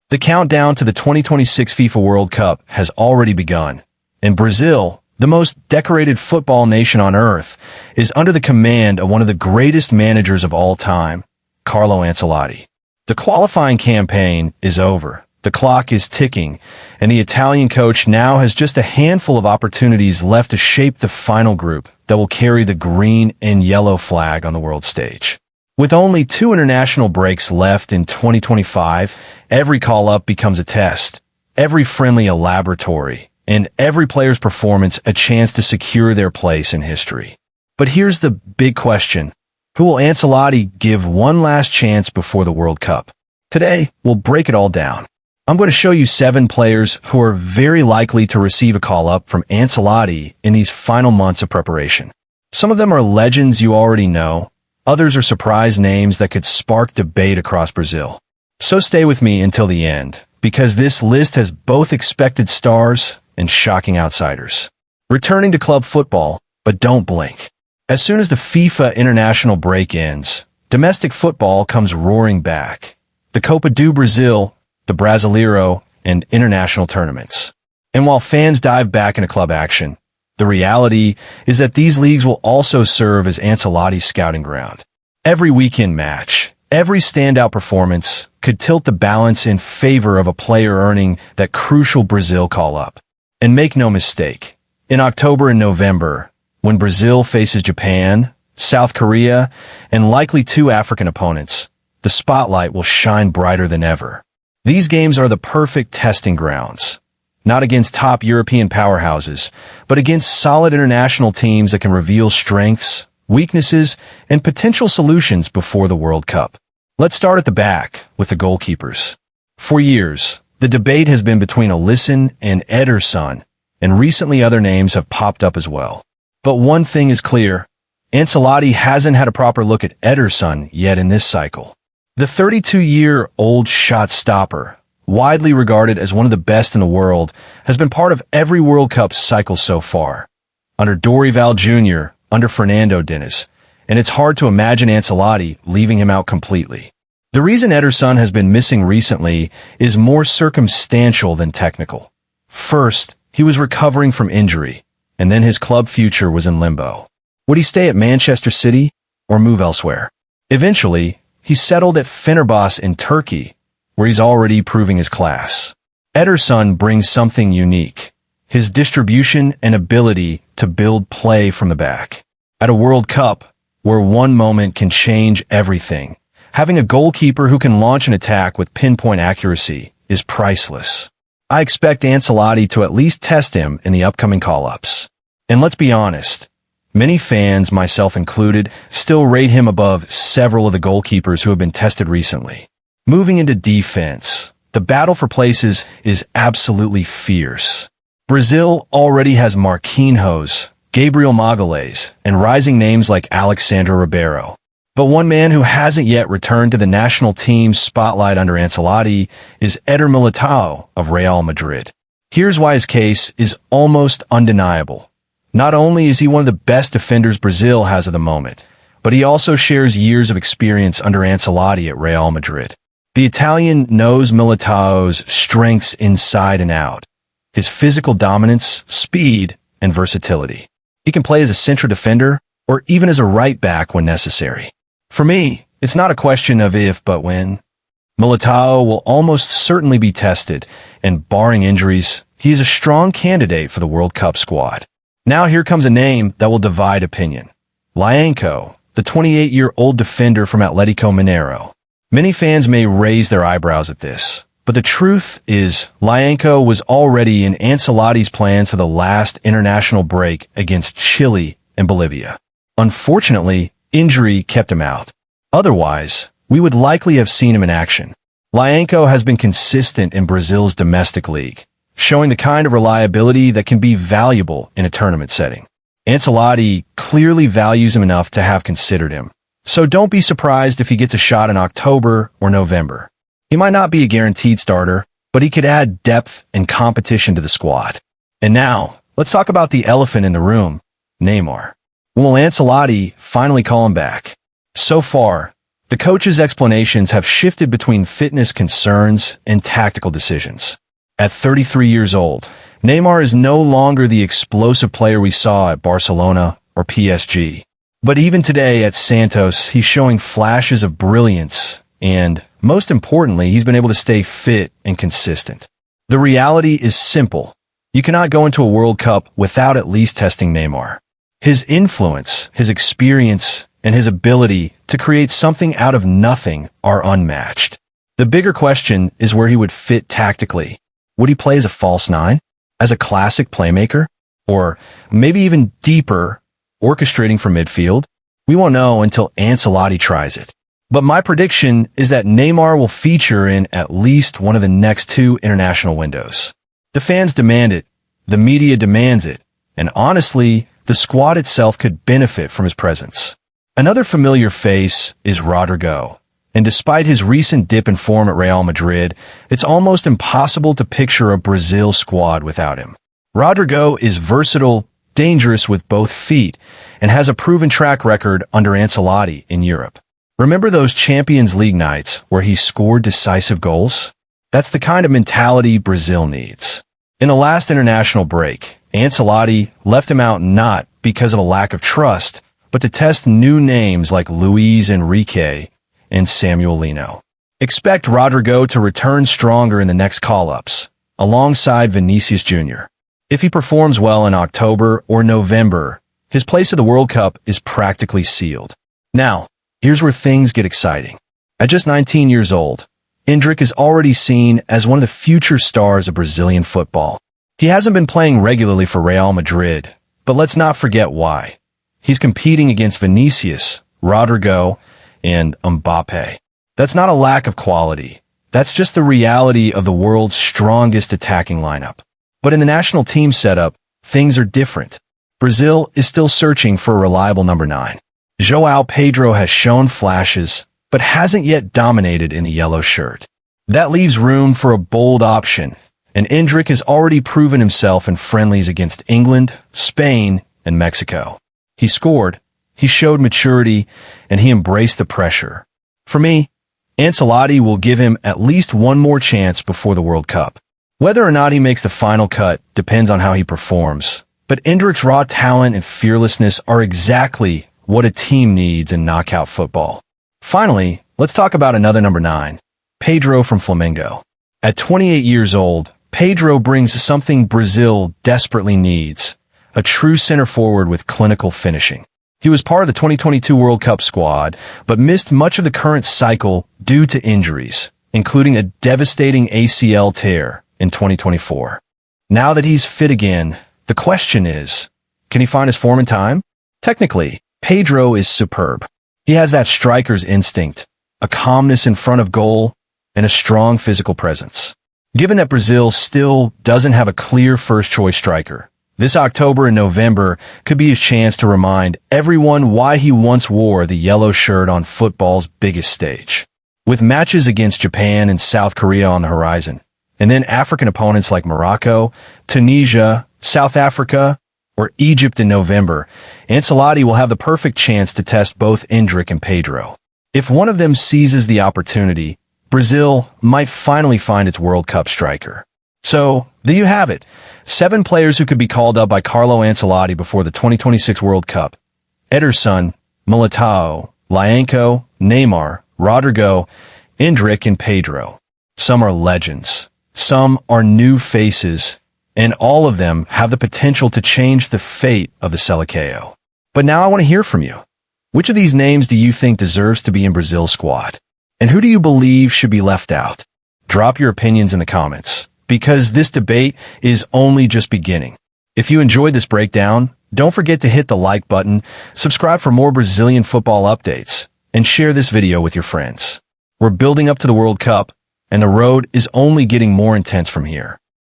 The countdown to the 2026 FIFA World Cup has already begun, and Brazil, the most decorated football nation on earth, is under the command of one of the greatest managers of all time, Carlo Ancelotti. The qualifying campaign is over, the clock is ticking, and the Italian coach now has just a handful of opportunities left to shape the final group that will carry the green and yellow flag on the world stage. With only 2 international breaks left in 2025, every call-up becomes a test, every friendly a laboratory, and every player's performance a chance to secure their place in history. But here's the big question. Who will Ancelotti give one last chance before the World Cup? Today, we'll break it all down. I'm going to show you 7 players who are very likely to receive a call-up from Ancelotti in these final months of preparation. Some of them are legends you already know. Others are surprise names that could spark debate across Brazil. So stay with me until the end, because this list has both expected stars and shocking outsiders. Returning to club football, but don't blink. As soon as the FIFA international break ends, domestic football comes roaring back. The Copa do Brasil, the Brasileiro, and international tournaments. And while fans dive back into club action, the reality is that these leagues will also serve as Ancelotti's scouting ground. Every weekend match, every standout performance could tilt the balance in favor of a player earning that crucial Brazil call-up. And make no mistake, in October and November, when Brazil faces Japan, South Korea, and likely 2 African opponents, the spotlight will shine brighter than ever. These games are the perfect testing grounds. Not against top European powerhouses, but against solid international teams that can reveal strengths, weaknesses, and potential solutions before the World Cup. Let's start at the back with the goalkeepers. For years, the debate has been between Alisson and Ederson, and recently other names have popped up as well. But one thing is clear, Ancelotti hasn't had a proper look at Ederson yet in this cycle. The 32-year-old shot stopper, widely regarded as one of the best in the world, has been part of every World Cup cycle so far. Under Dorival Jr., under Fernando Diniz, and it's hard to imagine Ancelotti leaving him out completely. The reason Ederson has been missing recently is more circumstantial than technical. First, he was recovering from injury, and then his club future was in limbo. Would he stay at Manchester City or move elsewhere? Eventually, he settled at Fenerbahce in Turkey, where he's already proving his class. Ederson brings something unique, his distribution and ability to build play from the back. At a World Cup, where one moment can change everything, having a goalkeeper who can launch an attack with pinpoint accuracy is priceless. I expect Ancelotti to at least test him in the upcoming call-ups. And let's be honest, many fans, myself included, still rate him above several of the goalkeepers who have been tested recently. Moving into defense, the battle for places is absolutely fierce. Brazil already has Marquinhos, Gabriel Magalhães, and rising names like Alexandre Ribeiro. But one man who hasn't yet returned to the national team's spotlight under Ancelotti is Eder Militão of Real Madrid. Here's why his case is almost undeniable. Not only is he one of the best defenders Brazil has at the moment, but he also shares years of experience under Ancelotti at Real Madrid. The Italian knows Militão's strengths inside and out, his physical dominance, speed, and versatility. He can play as a central defender or even as a right back when necessary. For me, it's not a question of if but when. Militão will almost certainly be tested, and barring injuries, he is a strong candidate for the World Cup squad. Now here comes a name that will divide opinion. Lyanco, the 28-year-old defender from Atlético Mineiro. Many fans may raise their eyebrows at this, but the truth is Lyanco was already in Ancelotti's plans for the last international break against Chile and Bolivia. Unfortunately, injury kept him out. Otherwise, we would likely have seen him in action. Lyanco has been consistent in Brazil's domestic league, showing the kind of reliability that can be valuable in a tournament setting. Ancelotti clearly values him enough to have considered him. So don't be surprised if he gets a shot in October or November. He might not be a guaranteed starter, but he could add depth and competition to the squad. And now, let's talk about the elephant in the room, Neymar. Will Ancelotti finally call him back? So far, The coach's explanations have shifted between fitness concerns and tactical decisions. At 33 years old, Neymar is no longer the explosive player we saw at Barcelona or PSG. But even today at Santos, he's showing flashes of brilliance, and most importantly, he's been able to stay fit and consistent. The reality is simple. You cannot go into a World Cup without at least testing Neymar. His influence, his experience, and his ability to create something out of nothing are unmatched. The bigger question is where he would fit tactically. Would he play as a false nine? As a classic playmaker? Or maybe even deeper, orchestrating from midfield? We won't know until Ancelotti tries it. But my prediction is that Neymar will feature in at least one of the next 2 international windows. The fans demand it, the media demands it, and honestly, the squad itself could benefit from his presence. Another familiar face is Rodrygo, and despite his recent dip in form at Real Madrid, it's almost impossible to picture a Brazil squad without him. Rodrygo is versatile, dangerous with both feet, and has a proven track record under Ancelotti in Europe. Remember those Champions League nights where he scored decisive goals? That's the kind of mentality Brazil needs. In the last international break, Ancelotti left him out not because of a lack of trust, but to test new names like Luis Enrique and Samuel Lino. Expect Rodrygo to return stronger in the next call-ups, alongside Vinicius Jr. If he performs well in October or November, his place at the World Cup is practically sealed. Now, here's where things get exciting. At just 19 years old, Endrick is already seen as one of the future stars of Brazilian football. He hasn't been playing regularly for Real Madrid, but let's not forget why. He's competing against Vinicius, Rodrygo, and Mbappe. That's not a lack of quality. That's just the reality of the world's strongest attacking lineup. But in the national team setup, things are different. Brazil is still searching for a reliable number 9. João Pedro has shown flashes, but hasn't yet dominated in the yellow shirt. That leaves room for a bold option, and Endrick has already proven himself in friendlies against England, Spain, and Mexico. He scored, he showed maturity, and he embraced the pressure. For me, Ancelotti will give him at least one more chance before the World Cup. Whether or not he makes the final cut depends on how he performs, but Endrick's raw talent and fearlessness are exactly what a team needs in knockout football. Finally, let's talk about another number 9, Pedro from Flamengo. At 28 years old, Pedro brings something Brazil desperately needs, a true center forward with clinical finishing. He was part of the 2022 World Cup squad, but missed much of the current cycle due to injuries, including a devastating ACL tear in 2024. Now that he's fit again, the question is, can he find his form in time? Technically, Pedro is superb. He has that striker's instinct, a calmness in front of goal, and a strong physical presence. Given that Brazil still doesn't have a clear first-choice striker, this October and November could be his chance to remind everyone why he once wore the yellow shirt on football's biggest stage. With matches against Japan and South Korea on the horizon, and then African opponents like Morocco, Tunisia, South Africa, or Egypt in November, Ancelotti will have the perfect chance to test both Endrick and Pedro. If one of them seizes the opportunity, Brazil might finally find its World Cup striker. So, there you have it. 7 players who could be called up by Carlo Ancelotti before the 2026 World Cup. Ederson, Militão, Neymar, Rodrygo, Endrick, and Pedro. Some are legends. Some are new faces, and all of them have the potential to change the fate of the Seleção. But now I want to hear from you. Which of these names do you think deserves to be in Brazil's squad? And who do you believe should be left out? Drop your opinions in the comments, because this debate is only just beginning. If you enjoyed this breakdown, don't forget to hit the like button, subscribe for more Brazilian football updates, and share this video with your friends. We're building up to the World Cup, and the road is only getting more intense from here.